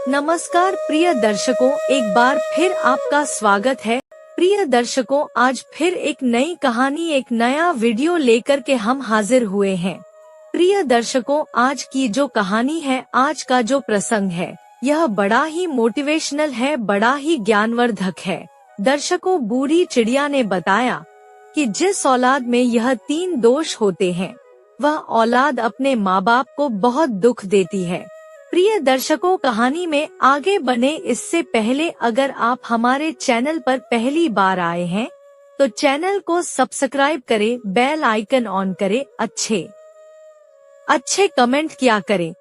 नमस्कार प्रिय दर्शकों, एक बार फिर आपका स्वागत है। प्रिय दर्शकों, आज फिर एक नई कहानी, एक नया वीडियो लेकर के हम हाजिर हुए हैं। प्रिय दर्शकों, आज की जो कहानी है, आज का जो प्रसंग है, यह बड़ा ही मोटिवेशनल है, बड़ा ही ज्ञानवर्धक है। दर्शकों, बूढ़ी चिड़िया ने बताया कि जिस औलाद में यह 3 दोष होते हैं, वह औलाद अपने माँ बाप को बहुत दुख देती है। प्रिय दर्शकों, कहानी में आगे बढ़े इससे पहले अगर आप हमारे चैनल पर पहली बार आए हैं तो चैनल को सब्सक्राइब करें, बेल आइकन ऑन करें, अच्छे कमेंट किया करें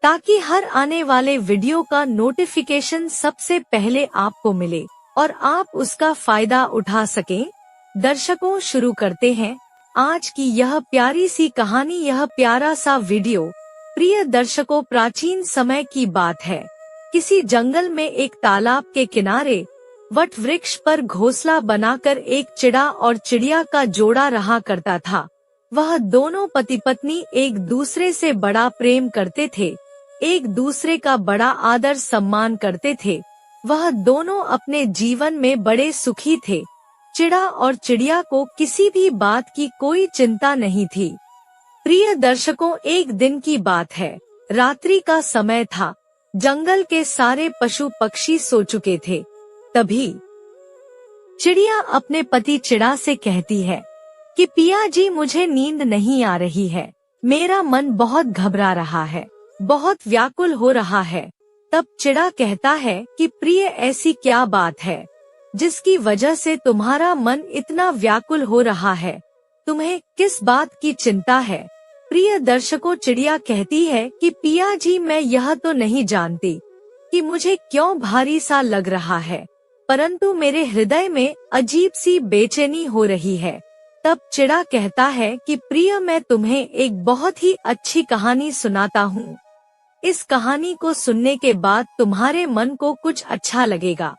ताकि हर आने वाले वीडियो का नोटिफिकेशन सबसे पहले आपको मिले और आप उसका फायदा उठा सकें। दर्शकों, शुरू करते हैं आज की यह प्यारी सी कहानी, यह प्यारा सा वीडियो। प्रिय दर्शकों, प्राचीन समय की बात है। किसी जंगल में एक तालाब के किनारे वट वृक्ष पर घोंसला बनाकर एक चिड़ा और चिड़िया का जोड़ा रहा करता था। वह दोनों पति पत्नी एक दूसरे से बड़ा प्रेम करते थे, एक दूसरे का बड़ा आदर सम्मान करते थे। वह दोनों अपने जीवन में बड़े सुखी थे। चिड़ा और चिड़िया को किसी भी बात की कोई चिंता नहीं थी। प्रिय दर्शकों, एक दिन की बात है। रात्रि का समय था। जंगल के सारे पशु पक्षी सो चुके थे। तभी चिड़िया अपने पति चिड़ा से कहती है कि पिया जी, मुझे नींद नहीं आ रही है। मेरा मन बहुत घबरा रहा है, बहुत व्याकुल हो रहा है। तब चिड़ा कहता है कि प्रिय, ऐसी क्या बात है जिसकी वजह से तुम्हारा मन इतना व्याकुल हो रहा है? तुम्हें किस बात की चिंता है? प्रिय दर्शकों, चिड़िया कहती है कि पिया जी, मैं यह तो नहीं जानती कि मुझे क्यों भारी सा लग रहा है, परंतु मेरे हृदय में अजीब सी बेचैनी हो रही है। तब चिड़ा कहता है कि प्रिय, मैं तुम्हें एक बहुत ही अच्छी कहानी सुनाता हूँ। इस कहानी को सुनने के बाद तुम्हारे मन को कुछ अच्छा लगेगा,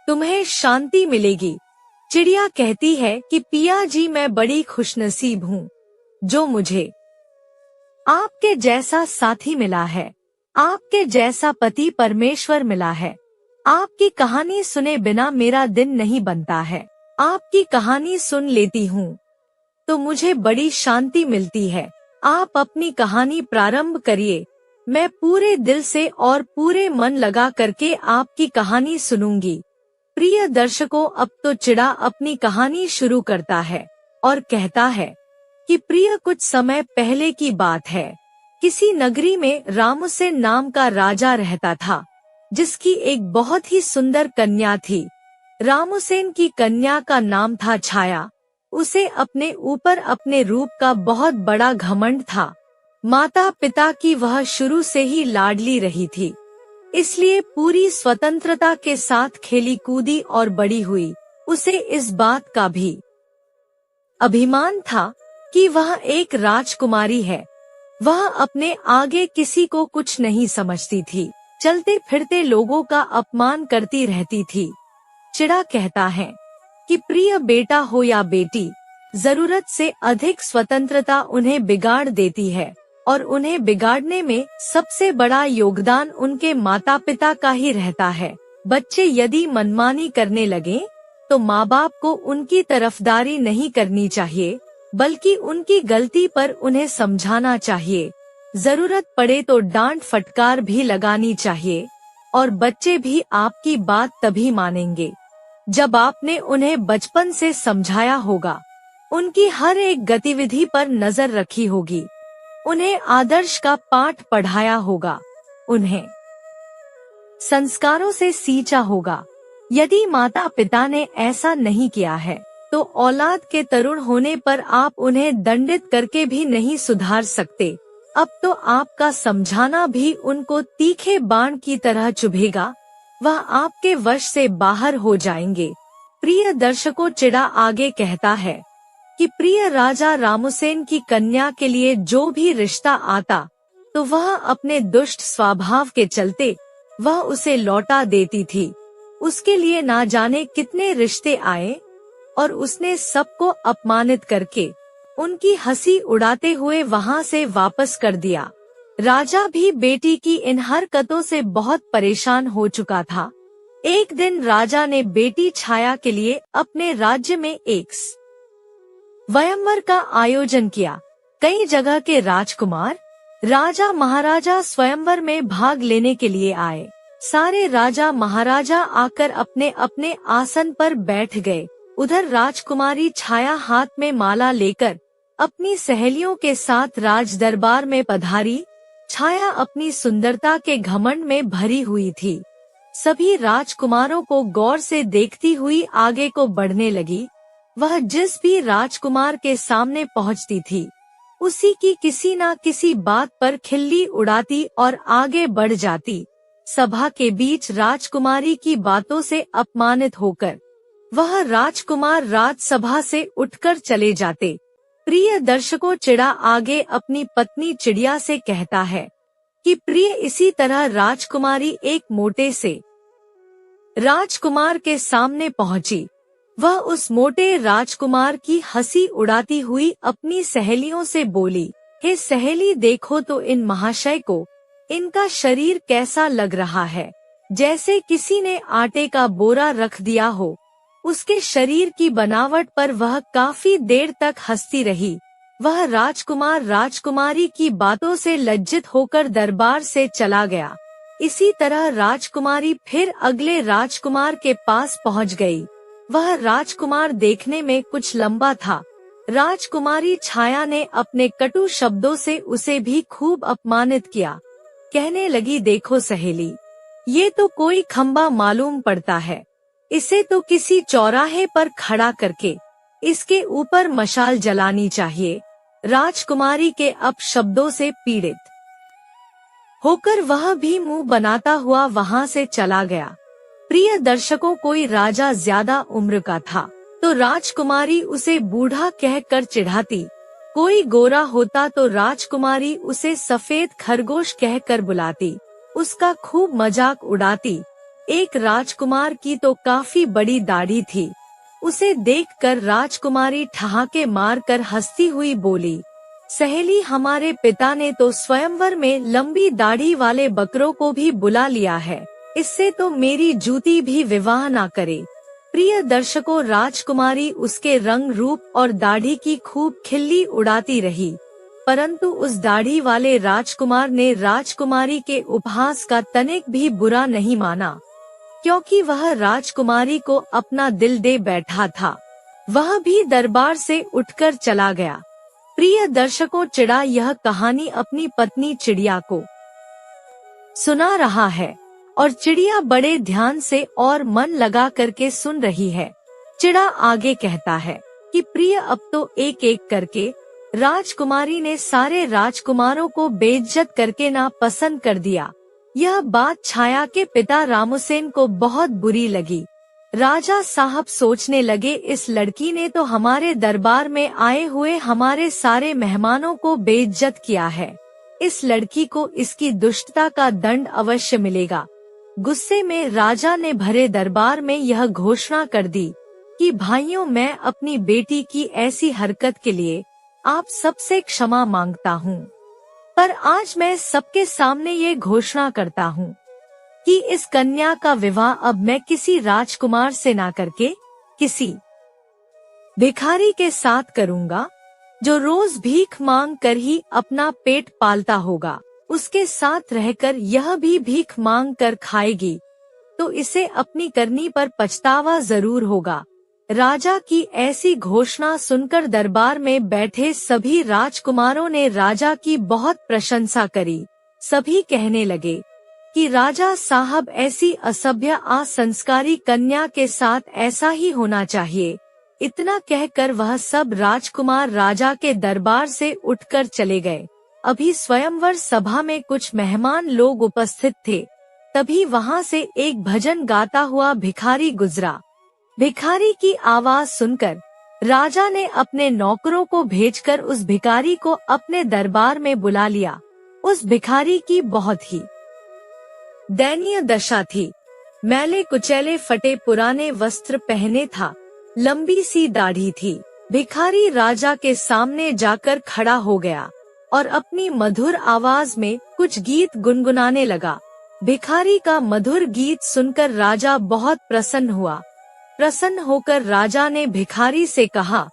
तुम्हें शांति मिलेगी। चिड़िया कहती है कि पिया जी, मैं बड़ी खुशनसीब हूँ जो मुझे आपके जैसा साथी मिला है, आपके जैसा पति परमेश्वर मिला है। आपकी कहानी सुने बिना मेरा दिन नहीं बनता है। आपकी कहानी सुन लेती हूँ तो मुझे बड़ी शांति मिलती है। आप अपनी कहानी प्रारंभ करिए, मैं पूरे दिल से और पूरे मन लगा करके आपकी कहानी सुनूंगी। प्रिय दर्शकों, अब तो चिड़ा अपनी कहानी शुरू करता है और कहता है कि प्रिय, कुछ समय पहले की बात है। किसी नगरी में रामसेन नाम का राजा रहता था, जिसकी एक बहुत ही सुंदर कन्या थी। रामसेन की कन्या का नाम था छाया। उसे अपने ऊपर अपने रूप का बहुत बड़ा घमंड था। माता पिता की वह शुरू से ही लाडली रही थी, इसलिए पूरी स्वतंत्रता के साथ खेली कूदी और बड़ी हुई। उसे इस बात का भी अभिमान था कि वह एक राजकुमारी है। वह अपने आगे किसी को कुछ नहीं समझती थी, चलते फिरते लोगों का अपमान करती रहती थी। चिड़ा कहता है कि प्रिय, बेटा हो या बेटी, जरूरत से अधिक स्वतंत्रता उन्हें बिगाड़ देती है और उन्हें बिगाड़ने में सबसे बड़ा योगदान उनके माता पिता का ही रहता है। बच्चे यदि मनमानी करने लगे तो माँ बाप को उनकी तरफदारी नहीं करनी चाहिए, बल्कि उनकी गलती पर उन्हें समझाना चाहिए। जरूरत पड़े तो डांट फटकार भी लगानी चाहिए और बच्चे भी आपकी बात तभी मानेंगे जब आपने उन्हें बचपन से समझाया होगा, उनकी हर एक गतिविधि पर नजर रखी होगी, उन्हें आदर्श का पाठ पढ़ाया होगा, उन्हें संस्कारों से सींचा होगा। यदि माता पिता ने ऐसा नहीं किया है तो औलाद के तरुण होने पर आप उन्हें दंडित करके भी नहीं सुधार सकते। अब तो आपका समझाना भी उनको तीखे बाण की तरह चुभेगा, वह आपके वश से बाहर हो जाएंगे। प्रिय दर्शकों, चिड़ा आगे कहता है कि प्रिय राजा रामसेन की कन्या के लिए जो भी रिश्ता आता तो वह अपने दुष्ट स्वभाव के चलते वह उसे लौटा देती थी। उसके लिए ना जाने कितने रिश्ते आए और उसने सबको अपमानित करके उनकी हंसी उड़ाते हुए वहां से वापस कर दिया। राजा भी बेटी की इन हरकतों से बहुत परेशान हो चुका था। एक दिन राजा ने बेटी छाया के लिए अपने राज्य में एक स्वयंवर का आयोजन किया। कई जगह के राजकुमार, राजा महाराजा स्वयंवर में भाग लेने के लिए आए। सारे राजा महाराजा आकर अपने अपने आसन पर बैठ गए। उधर राजकुमारी छाया हाथ में माला लेकर अपनी सहेलियों के साथ राज दरबार में पधारी। छाया अपनी सुंदरता के घमंड में भरी हुई थी। सभी राजकुमारों को गौर से देखती हुई आगे को बढ़ने लगी। वह जिस भी राजकुमार के सामने पहुंचती थी, उसी की किसी न किसी बात पर खिल्ली उड़ाती और आगे बढ़ जाती। सभा के बीच राजकुमारी की बातों से अपमानित होकर वह राजकुमार राजसभा से उठकर चले जाते। प्रिय दर्शकों, चिड़ा आगे अपनी पत्नी चिड़िया से कहता है कि प्रिय, इसी तरह राजकुमारी एक मोटे से राजकुमार के सामने पहुंची। वह उस मोटे राजकुमार की हंसी उड़ाती हुई अपनी सहेलियों से बोली, हे सहेली, देखो तो इन महाशय को, इनका शरीर कैसा लग रहा है, जैसे किसी ने आटे का बोरा रख दिया हो। उसके शरीर की बनावट पर वह काफी देर तक हंसती रही। वह राजकुमार राजकुमारी की बातों से लज्जित होकर दरबार से चला गया। इसी तरह राजकुमारी फिर अगले राजकुमार के पास पहुंच गई। वह राजकुमार देखने में कुछ लंबा था। राजकुमारी छाया ने अपने कटु शब्दों से उसे भी खूब अपमानित किया। कहने लगी, देखो सहेली, ये तो कोई खंबा मालूम पड़ता है। इसे तो किसी चौराहे पर खड़ा करके इसके ऊपर मशाल जलानी चाहिए। राजकुमारी के अपशब्दों से पीड़ित होकर वह भी मुंह बनाता हुआ वहां से चला गया। प्रिय दर्शकों, कोई राजा ज्यादा उम्र का था तो राजकुमारी उसे बूढ़ा कहकर चिढ़ाती। कोई गोरा होता तो राजकुमारी उसे सफेद खरगोश कहकर बुलाती, उसका खूब मजाक उड़ाती। एक राजकुमार की तो काफी बड़ी दाढ़ी थी। उसे देखकर राजकुमारी ठहाके मारकर हंसती हुई बोली, सहेली, हमारे पिता ने तो स्वयंवर में लंबी दाढ़ी वाले बकरों को भी बुला लिया है। इससे तो मेरी जूती भी विवाह ना करे। प्रिय दर्शकों, राजकुमारी उसके रंग रूप और दाढ़ी की खूब खिल्ली उड़ाती रही, परंतु उस दाढ़ी वाले राजकुमार ने राजकुमारी के उपहास का तनिक भी बुरा नहीं माना, क्योंकि वह राजकुमारी को अपना दिल दे बैठा था। वह भी दरबार से उठकर चला गया। प्रिय दर्शकों, चिड़ा यह कहानी अपनी पत्नी चिड़िया को सुना रहा है और चिड़िया बड़े ध्यान से और मन लगा करके सुन रही है। चिड़ा आगे कहता है कि प्रिय, अब तो एक एक करके राजकुमारी ने सारे राजकुमारों को बेइज्जत करके ना पसंद कर दिया। यह बात छाया के पिता रामसेन को बहुत बुरी लगी। राजा साहब सोचने लगे, इस लड़की ने तो हमारे दरबार में आए हुए हमारे सारे मेहमानों को बेइज्जत किया है। इस लड़की को इसकी दुष्टता का दंड अवश्य मिलेगा। गुस्से में राजा ने भरे दरबार में यह घोषणा कर दी कि भाइयों, मैं अपनी बेटी की ऐसी हरकत के लिए आप सबसे क्षमा मांगता हूँ, पर आज मैं सबके सामने ये घोषणा करता हूँ कि इस कन्या का विवाह अब मैं किसी राजकुमार से ना करके किसी भिखारी के साथ करूँगा, जो रोज भीख मांग कर ही अपना पेट पालता होगा। उसके साथ रहकर यह भी भीख मांग कर खाएगी, तो इसे अपनी करनी पर पछतावा जरूर होगा। राजा की ऐसी घोषणा सुनकर दरबार में बैठे सभी राजकुमारों ने राजा की बहुत प्रशंसा करी। सभी कहने लगे कि राजा साहब, ऐसी असभ्य असंस्कारी कन्या के साथ ऐसा ही होना चाहिए। इतना कहकर वह सब राजकुमार राजा के दरबार से उठकर चले गए। अभी स्वयंवर सभा में कुछ मेहमान लोग उपस्थित थे। तभी वहां से एक भजन गाता हुआ भिखारी गुजरा। भिखारी की आवाज सुनकर राजा ने अपने नौकरों को भेजकर उस भिखारी को अपने दरबार में बुला लिया। उस भिखारी की बहुत ही दयनीय दशा थी। मैले कुचैले फटे पुराने वस्त्र पहने था, लंबी सी दाढ़ी थी। भिखारी राजा के सामने जाकर खड़ा हो गया और अपनी मधुर आवाज में कुछ गीत गुनगुनाने लगा। भिखारी का मधुर गीत सुनकर राजा बहुत प्रसन्न हुआ। प्रसन्न होकर राजा ने भिखारी से कहा,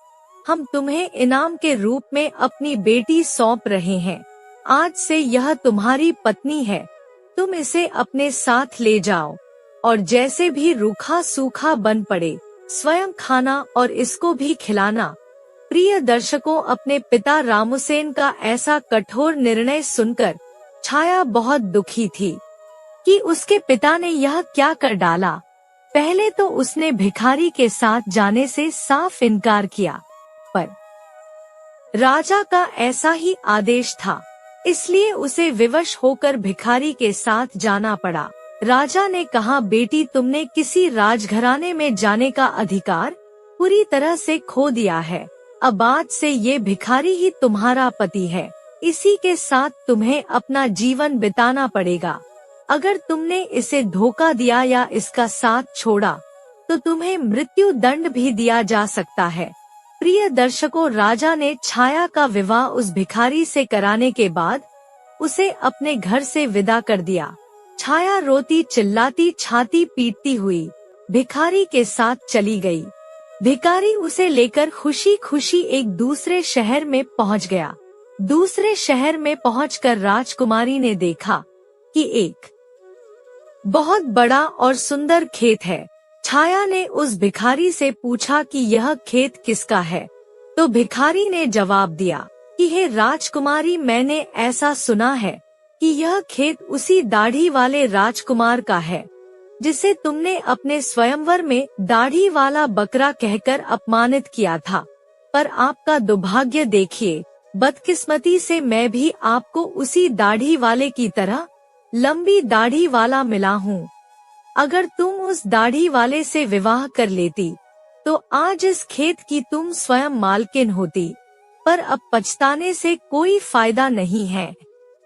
हम तुम्हें इनाम के रूप में अपनी बेटी सौंप रहे हैं। आज से यह तुम्हारी पत्नी है, तुम इसे अपने साथ ले जाओ और जैसे भी रूखा सूखा बन पड़े स्वयं खाना और इसको भी खिलाना। प्रिय दर्शकों, अपने पिता रामसेन का ऐसा कठोर निर्णय सुनकर छाया बहुत दुखी थी कि उसके पिता ने यह क्या कर डाला। पहले तो उसने भिखारी के साथ जाने से साफ इनकार किया, पर राजा का ऐसा ही आदेश था, इसलिए उसे विवश होकर भिखारी के साथ जाना पड़ा। राजा ने कहा, बेटी, तुमने किसी राजघराने में जाने का अधिकार पूरी तरह से खो दिया है। अब आज से ये भिखारी ही तुम्हारा पति है, इसी के साथ तुम्हें अपना जीवन बिताना पड़ेगा। अगर तुमने इसे धोखा दिया या इसका साथ छोड़ा तो तुम्हें मृत्यु दंड भी दिया जा सकता है। प्रिय दर्शकों, राजा ने छाया का विवाह उस भिखारी से कराने के बाद उसे अपने घर से विदा कर दिया। छाया रोती चिल्लाती छाती पीटती हुई भिखारी के साथ चली गई। भिखारी उसे लेकर खुशी खुशी एक दूसरे शहर में पहुंच गया। दूसरे शहर में पहुंचकर राजकुमारी ने देखा कि एक बहुत बड़ा और सुंदर खेत है। छाया ने उस भिखारी से पूछा कि यह खेत किसका है, तो भिखारी ने जवाब दिया कि हे राजकुमारी, मैंने ऐसा सुना है कि यह खेत उसी दाढ़ी वाले राजकुमार का है जिसे तुमने अपने स्वयंवर में दाढ़ी वाला बकरा कहकर अपमानित किया था। पर आपका दुर्भाग्य देखिए, बदकिस्मती से मैं भी आपको उसी दाढ़ी वाले की तरह लंबी दाढ़ी वाला मिला हूँ। अगर तुम उस दाढ़ी वाले से विवाह कर लेती तो आज इस खेत की तुम स्वयं मालकिन होती, पर अब पछताने से कोई फायदा नहीं है।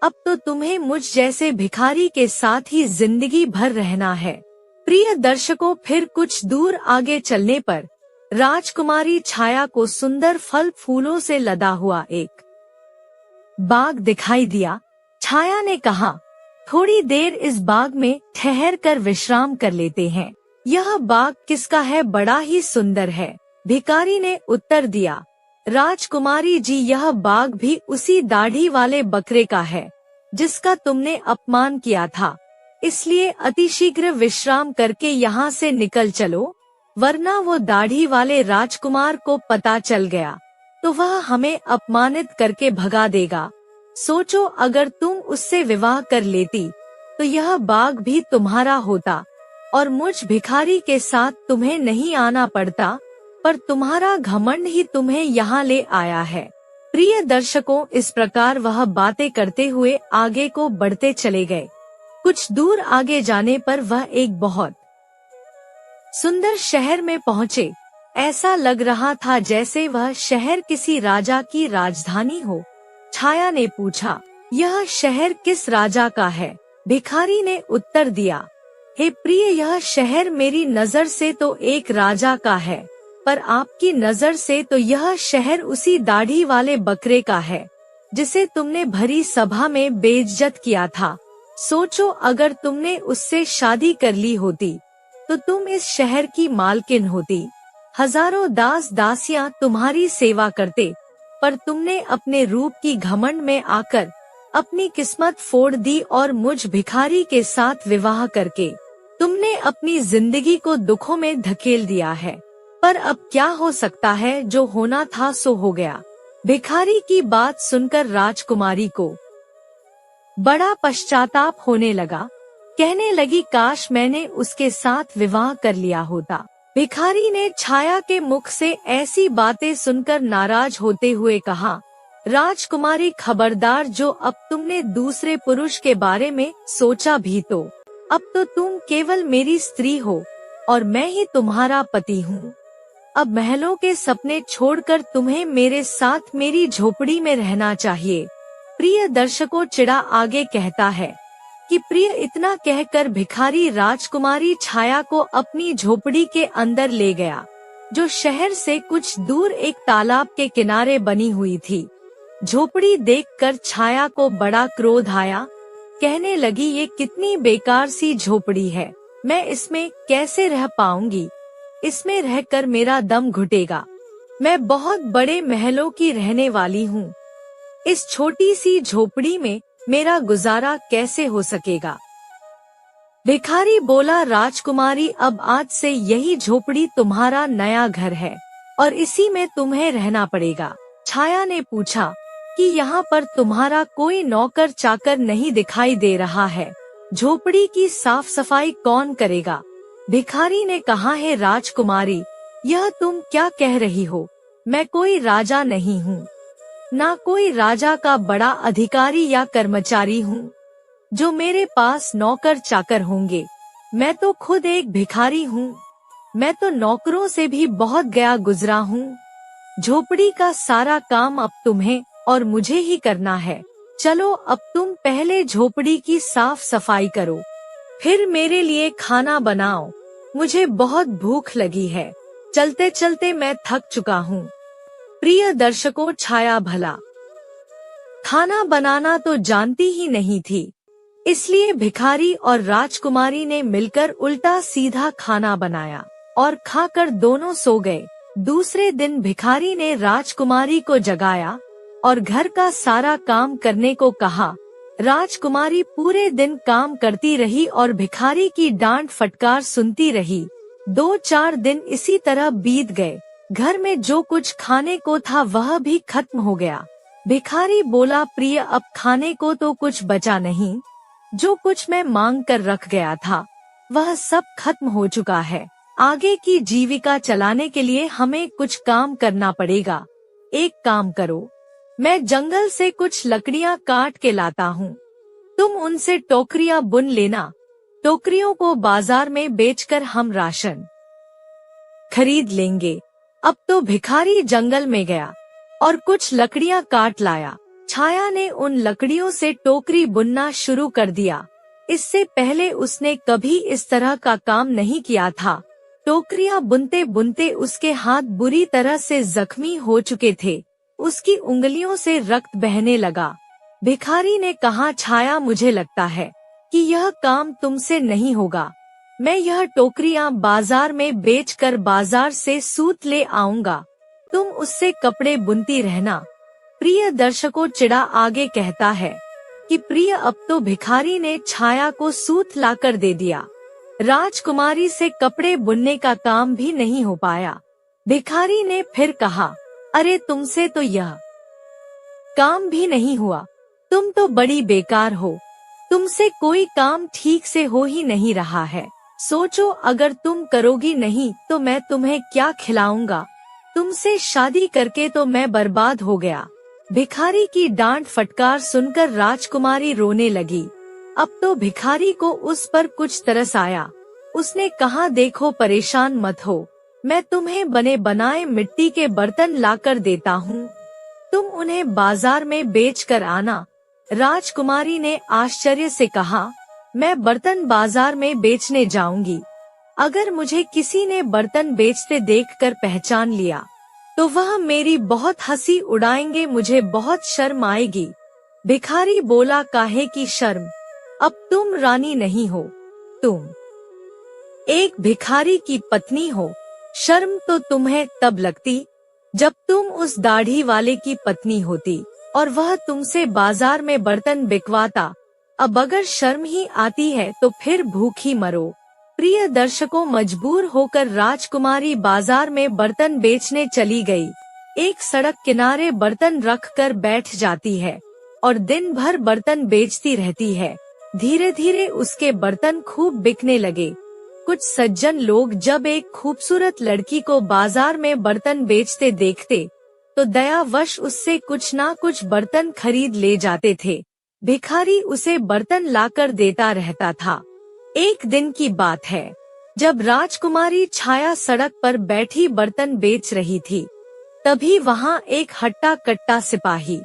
अब तो तुम्हें मुझ जैसे भिखारी के साथ ही जिंदगी भर रहना है। प्रिय दर्शकों, फिर कुछ दूर आगे चलने पर राजकुमारी छाया को सुंदर फल फूलों से लदा हुआ एक बाग दिखाई दिया। छाया ने कहा, थोड़ी देर इस बाग में ठहर कर विश्राम कर लेते हैं। यह बाग किसका है? बड़ा ही सुंदर है। भिखारी ने उत्तर दिया, राजकुमारी जी, यह बाग भी उसी दाढ़ी वाले बकरे का है जिसका तुमने अपमान किया था, इसलिए अतिशीघ्र विश्राम करके यहाँ से निकल चलो, वरना वो दाढ़ी वाले राजकुमार को पता चल गया तो वह हमें अपमानित करके भगा देगा। सोचो, अगर तुम उससे विवाह कर लेती तो यह बाग भी तुम्हारा होता और मुझ भिखारी के साथ तुम्हें नहीं आना पड़ता, पर तुम्हारा घमंड ही तुम्हें यहाँ ले आया है। प्रिय दर्शकों, इस प्रकार वह बातें करते हुए आगे को बढ़ते चले गए। कुछ दूर आगे जाने पर वह एक बहुत सुंदर शहर में पहुँचे। ऐसा लग रहा था जैसे वह शहर किसी राजा की राजधानी हो। छाया ने पूछा, यह शहर किस राजा का है? भिखारी ने उत्तर दिया, हे प्रिय, यह शहर मेरी नजर से तो एक राजा का है, पर आपकी नजर से तो यह शहर उसी दाढ़ी वाले बकरे का है जिसे तुमने भरी सभा में बेइज्जत किया था। सोचो, अगर तुमने उससे शादी कर ली होती तो तुम इस शहर की मालकिन होती, हजारों दास दासियां तुम्हारी सेवा करते, पर तुमने अपने रूप की घमंड में आकर अपनी किस्मत फोड़ दी और मुझ भिखारी के साथ विवाह करके तुमने अपनी जिंदगी को दुखों में धकेल दिया है। पर अब क्या हो सकता है, जो होना था सो हो गया। भिखारी की बात सुनकर राजकुमारी को बड़ा पश्चाताप होने लगा। कहने लगी, काश मैंने उसके साथ विवाह कर लिया होता। भिखारी ने छाया के मुख से ऐसी बातें सुनकर नाराज होते हुए कहा, राजकुमारी खबरदार, जो अब तुमने दूसरे पुरुष के बारे में सोचा भी तो अब तो तुम केवल मेरी स्त्री हो और मैं ही तुम्हारा पति हूँ। अब महलों के सपने छोड़कर तुम्हें मेरे साथ मेरी झोपड़ी में रहना चाहिए। प्रिय दर्शकों, चिड़ा आगे कहता है कि प्रिय इतना कहकर भिखारी राजकुमारी छाया को अपनी झोपड़ी के अंदर ले गया, जो शहर से कुछ दूर एक तालाब के किनारे बनी हुई थी। झोपड़ी देखकर छाया को बड़ा क्रोध आया। कहने लगी, ये कितनी बेकार सी झोपड़ी है, मैं इसमें कैसे रह पाऊंगी, इसमें रहकर मेरा दम घुटेगा। मैं बहुत बड़े महलों की रहने वाली हूँ, इस छोटी सी झोपड़ी में मेरा गुजारा कैसे हो सकेगा। भिखारी बोला, राजकुमारी, अब आज से यही झोपड़ी तुम्हारा नया घर है और इसी में तुम्हें रहना पड़ेगा। छाया ने पूछा कि यहाँ पर तुम्हारा कोई नौकर चाकर नहीं दिखाई दे रहा है, झोपड़ी की साफ सफाई कौन करेगा। भिखारी ने कहा, है राजकुमारी, यह तुम क्या कह रही हो, मैं कोई राजा नहीं हूँ, ना कोई राजा का बड़ा अधिकारी या कर्मचारी हूँ जो मेरे पास नौकर चाकर होंगे। मैं तो खुद एक भिखारी हूँ, मैं तो नौकरों से भी बहुत गया गुजरा हूँ। झोपड़ी का सारा काम अब तुम्हें और मुझे ही करना है। चलो अब तुम पहले झोपड़ी की साफ सफाई करो, फिर मेरे लिए खाना बनाओ, मुझे बहुत भूख लगी है, चलते चलते मैं थक चुका हूँ। प्रिय दर्शकों, छाया भला खाना बनाना तो जानती ही नहीं थी, इसलिए भिखारी और राजकुमारी ने मिलकर उल्टा सीधा खाना बनाया और खाकर दोनों सो गए। दूसरे दिन भिखारी ने राजकुमारी को जगाया और घर का सारा काम करने को कहा। राजकुमारी पूरे दिन काम करती रही और भिखारी की डांट फटकार सुनती रही। 2-4 दिन इसी तरह बीत गए। घर में जो कुछ खाने को था वह भी खत्म हो गया। भिखारी बोला, प्रिय, अब खाने को तो कुछ बचा नहीं, जो कुछ मैं मांग कर रख गया था वह सब खत्म हो चुका है। आगे की जीविका चलाने के लिए हमें कुछ काम करना पड़ेगा। एक काम करो, मैं जंगल से कुछ लकड़ियाँ काट के लाता हूँ, तुम उनसे टोकरियाँ बुन लेना। टोकरियों को बाजार में बेचकर हम राशन खरीद लेंगे। अब तो भिखारी जंगल में गया और कुछ लकड़ियाँ काट लाया। छाया ने उन लकड़ियों से टोकरी बुनना शुरू कर दिया। इससे पहले उसने कभी इस तरह का काम नहीं किया था। टोकरियां बुनते बुनते उसके हाथ बुरी तरह से जख्मी हो चुके थे, उसकी उंगलियों से रक्त बहने लगा। भिखारी ने कहा, छाया, मुझे लगता है कि यह काम तुमसे नहीं होगा। मैं यह टोकरियां बाजार में बेचकर बाजार से सूत ले आऊंगा, तुम उससे कपड़े बुनती रहना। प्रिय दर्शकों, चिड़ा आगे कहता है कि प्रिय, अब तो भिखारी ने छाया को सूत लाकर दे दिया। राजकुमारी से कपड़े बुनने का काम भी नहीं हो पाया। भिखारी ने फिर कहा, अरे तुमसे तो यह काम भी नहीं हुआ, तुम तो बड़ी बेकार हो, तुमसे कोई काम ठीक से हो ही नहीं रहा है। सोचो, अगर तुम करोगी नहीं तो मैं तुम्हें क्या खिलाऊंगा, तुमसे शादी करके तो मैं बर्बाद हो गया। भिखारी की डांट फटकार सुनकर राजकुमारी रोने लगी। अब तो भिखारी को उस पर कुछ तरस आया। उसने कहा, देखो, परेशान मत हो, मैं तुम्हें बने बनाए मिट्टी के बर्तन लाकर देता हूँ, तुम उन्हें बाजार में बेच कर आना। राजकुमारी ने आश्चर्य से कहा, मैं बर्तन बाजार में बेचने जाऊंगी, अगर मुझे किसी ने बर्तन बेचते देखकर पहचान लिया तो वह मेरी बहुत हंसी उड़ाएंगे, मुझे बहुत शर्म आएगी। भिखारी बोला, काहे की शर्म, अब तुम रानी नहीं हो, तुम एक भिखारी की पत्नी हो। शर्म तो तुम्हें तब लगती जब तुम उस दाढ़ी वाले की पत्नी होती और वह तुमसे बाजार में बर्तन बिकवाता। अब अगर शर्म ही आती है तो फिर भूखी मरो। प्रिय दर्शकों, मजबूर होकर राजकुमारी बाजार में बर्तन बेचने चली गई। एक सड़क किनारे बर्तन रख कर बैठ जाती है और दिन भर बर्तन बेचती रहती है। धीरे धीरे उसके बर्तन खूब बिकने लगे। कुछ सज्जन लोग जब एक खूबसूरत लड़की को बाजार में बर्तन बेचते देखते तो दयावश उससे कुछ ना कुछ बर्तन खरीद ले जाते थे। भिखारी उसे बर्तन लाकर देता रहता था। एक दिन की बात है, जब राजकुमारी छाया सड़क पर बैठी बर्तन बेच रही थी, तभी वहाँ एक हट्टा कट्टा सिपाही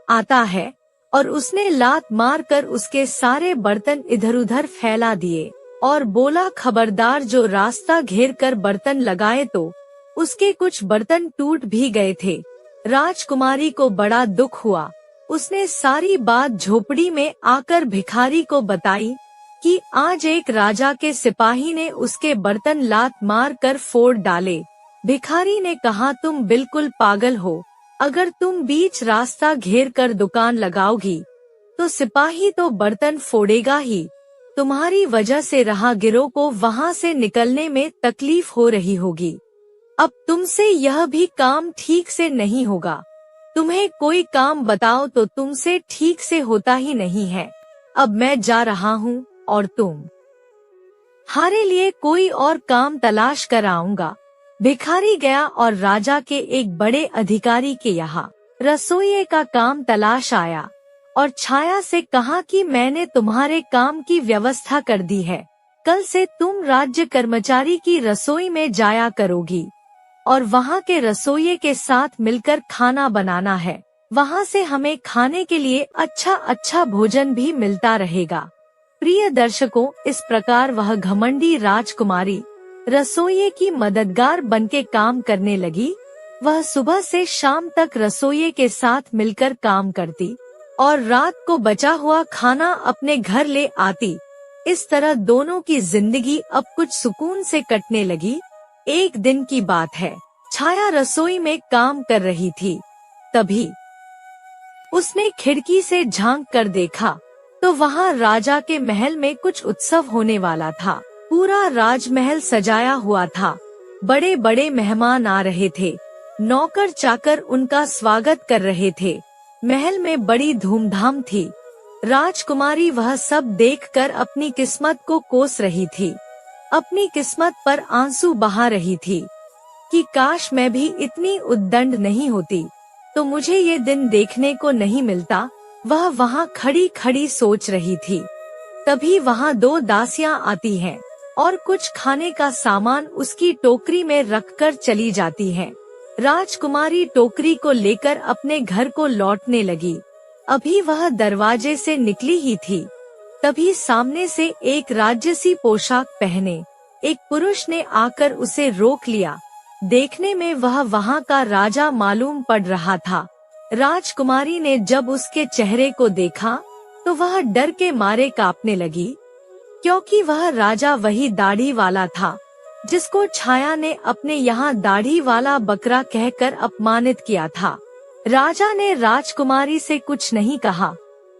आता है और उसने लात मारकर उसके सारे बर्तन इधर उधर फैला दिए और बोला, खबरदार, जो रास्ता घेर कर बर्तन लगाए तो। उसके कुछ बर्तन टूट भी गए थे। राजकुमारी को बड़ा दुख हुआ, उसने सारी बात झोपड़ी में आकर भिखारी को बताई कि आज एक राजा के सिपाही ने उसके बर्तन लात मार कर फोड़ डाले। भिखारी ने कहा, तुम बिल्कुल पागल हो, अगर तुम बीच रास्ता घेर कर दुकान लगाओगी तो सिपाही तो बर्तन फोड़ेगा ही। तुम्हारी वजह से राहगीरों को वहाँ से निकलने में तकलीफ हो रही होगी। अब तुमसे यह भी काम ठीक से नहीं होगा। तुम्हें कोई काम बताओ तो तुमसे ठीक से होता ही नहीं है। अब मैं जा रहा हूँ और तुम्हारे लिए कोई और काम तलाश कर आऊंगा। भिखारी गया और राजा के एक बड़े अधिकारी के यहाँ रसोइये का काम तलाश आया और छाया से कहा कि मैंने तुम्हारे काम की व्यवस्था कर दी है। कल से तुम राज्य कर्मचारी की रसोई में जाया करोगी और वहाँ के रसोइये के साथ मिलकर खाना बनाना है। वहाँ से हमें खाने के लिए अच्छा अच्छा भोजन भी मिलता रहेगा। प्रिय दर्शकों, इस प्रकार वह घमंडी राजकुमारी रसोइये की मददगार बनके काम करने लगी। वह सुबह से शाम तक रसोइये के साथ मिलकर काम करती और रात को बचा हुआ खाना अपने घर ले आती। इस तरह दोनों की जिंदगी अब कुछ सुकून से कटने लगी। एक दिन की बात है, छाया रसोई में काम कर रही थी। तभी उसने खिड़की से झांक कर देखा तो वहाँ राजा के महल में कुछ उत्सव होने वाला था। पूरा राजमहल सजाया हुआ था। बड़े बड़े मेहमान आ रहे थे। नौकर चाकर उनका स्वागत कर रहे थे। महल में बड़ी धूमधाम थी। राजकुमारी वह सब देखकर अपनी किस्मत को कोस रही थी। अपनी किस्मत पर आंसू बहा रही थी कि काश मैं भी इतनी उद्दंड नहीं होती तो मुझे ये दिन देखने को नहीं मिलता। वह वहाँ खड़ी खड़ी सोच रही थी। तभी वहाँ दो दासियां आती हैं और कुछ खाने का सामान उसकी टोकरी में रखकर चली जाती हैं। राजकुमारी टोकरी को लेकर अपने घर को लौटने लगी। अभी वह दरवाजे से निकली ही थी, तभी सामने से एक राजसी पोशाक पहने एक पुरुष ने आकर उसे रोक लिया। देखने में वह वहाँ का राजा मालूम पड़ रहा था। राजकुमारी ने जब उसके चेहरे को देखा तो वह डर के मारे कांपने लगी, क्योंकि वह राजा वही दाढ़ी वाला था जिसको छाया ने अपने यहाँ दाढ़ी वाला बकरा कहकर अपमानित किया था। राजा ने राजकुमारी से कुछ नहीं कहा,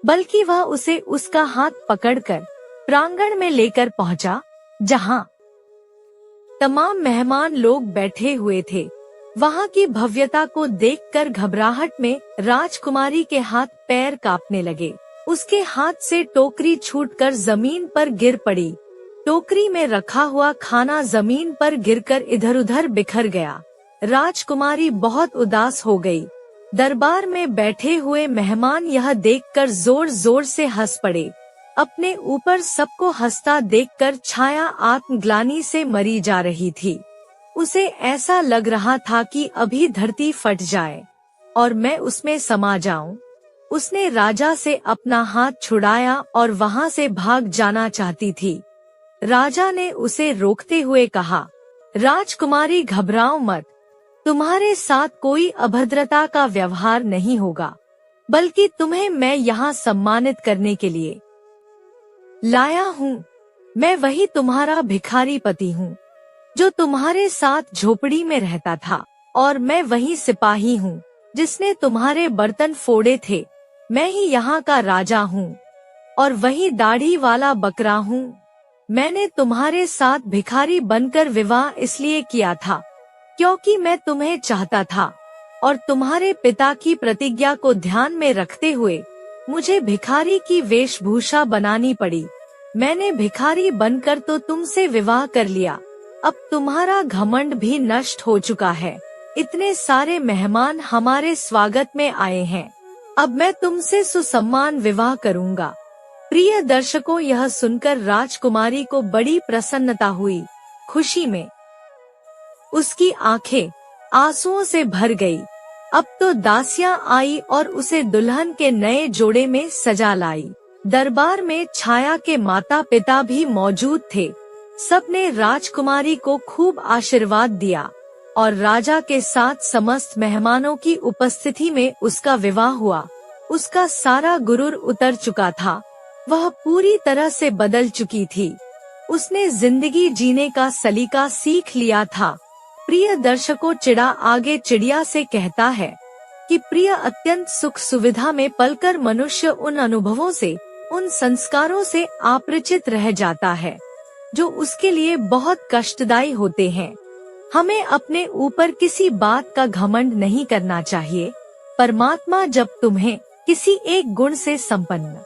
बल्कि वह उसे उसका हाथ पकड़कर प्रांगण में लेकर पहुँचा, जहाँ तमाम मेहमान लोग बैठे हुए थे। वहाँ की भव्यता को देखकर घबराहट में राजकुमारी के हाथ पैर कांपने लगे। उसके हाथ से टोकरी छूटकर जमीन पर गिर पड़ी। टोकरी में रखा हुआ खाना जमीन पर गिरकर इधर उधर बिखर गया। राजकुमारी बहुत उदास हो गई। दरबार में बैठे हुए मेहमान यह देखकर जोर जोर से हंस पड़े। अपने ऊपर सबको हंसता देखकर छाया आत्मग्लानि से मरी जा रही थी। उसे ऐसा लग रहा था कि अभी धरती फट जाए और मैं उसमें समा जाऊं। उसने राजा से अपना हाथ छुड़ाया और वहां से भाग जाना चाहती थी। राजा ने उसे रोकते हुए कहा, राजकुमारी घबराओ मत, तुम्हारे साथ कोई अभद्रता का व्यवहार नहीं होगा, बल्कि तुम्हें मैं यहाँ सम्मानित करने के लिए लाया हूँ। मैं वही तुम्हारा भिखारी पति हूँ जो तुम्हारे साथ झोपड़ी में रहता था, और मैं वही सिपाही हूँ जिसने तुम्हारे बर्तन फोड़े थे। मैं ही यहाँ का राजा हूँ और वही दाढ़ी वाला बकरा हूँ। मैंने तुम्हारे साथ भिखारी बनकर विवाह इसलिए किया था क्योंकि मैं तुम्हें चाहता था, और तुम्हारे पिता की प्रतिज्ञा को ध्यान में रखते हुए मुझे भिखारी की वेशभूषा बनानी पड़ी। मैंने भिखारी बनकर तो तुमसे विवाह कर लिया। अब तुम्हारा घमंड भी नष्ट हो चुका है। इतने सारे मेहमान हमारे स्वागत में आए हैं। अब मैं तुमसे सुसम्मान विवाह करूंगा। प्रिय दर्शकों, यह सुनकर राजकुमारी को बड़ी प्रसन्नता हुई। खुशी में उसकी आंखें आंसुओं से भर गई। अब तो दासियां आई और उसे दुल्हन के नए जोड़े में सजा लाई। दरबार में छाया के माता पिता भी मौजूद थे। सबने राजकुमारी को खूब आशीर्वाद दिया और राजा के साथ समस्त मेहमानों की उपस्थिति में उसका विवाह हुआ। उसका सारा गुरूर उतर चुका था। वह पूरी तरह से बदल चुकी थी। उसने जिंदगी जीने का सलीका सीख लिया था। प्रिय दर्शकों, चिड़ा आगे चिड़िया से कहता है कि प्रिय अत्यंत सुख सुविधा में पलकर मनुष्य उन अनुभवों से, उन संस्कारों से अपरिचित रह जाता है जो उसके लिए बहुत कष्टदायी होते हैं। हमें अपने ऊपर किसी बात का घमंड नहीं करना चाहिए। परमात्मा जब तुम्हें किसी एक गुण से संपन्न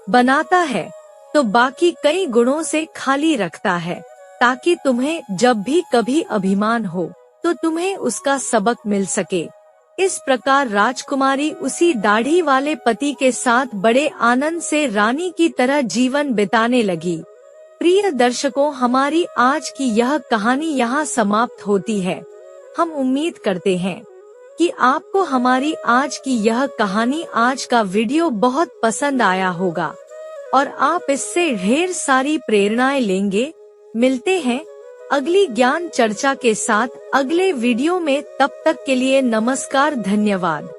बनाता है तो बाकी कई गुणों से खाली रखता है, ताकि तुम्हें जब भी कभी अभिमान हो तो तुम्हें उसका सबक मिल सके। इस प्रकार राजकुमारी उसी दाढ़ी वाले पति के साथ बड़े आनंद से रानी की तरह जीवन बिताने लगी। प्रिय दर्शकों, हमारी आज की यह कहानी यहाँ समाप्त होती है। हम उम्मीद करते हैं कि आपको हमारी आज की यह कहानी, आज का वीडियो बहुत पसंद आया होगा और आप इससे ढेर सारी प्रेरणाएं लेंगे। मिलते हैं अगली ज्ञान चर्चा के साथ अगले वीडियो में। तब तक के लिए नमस्कार, धन्यवाद।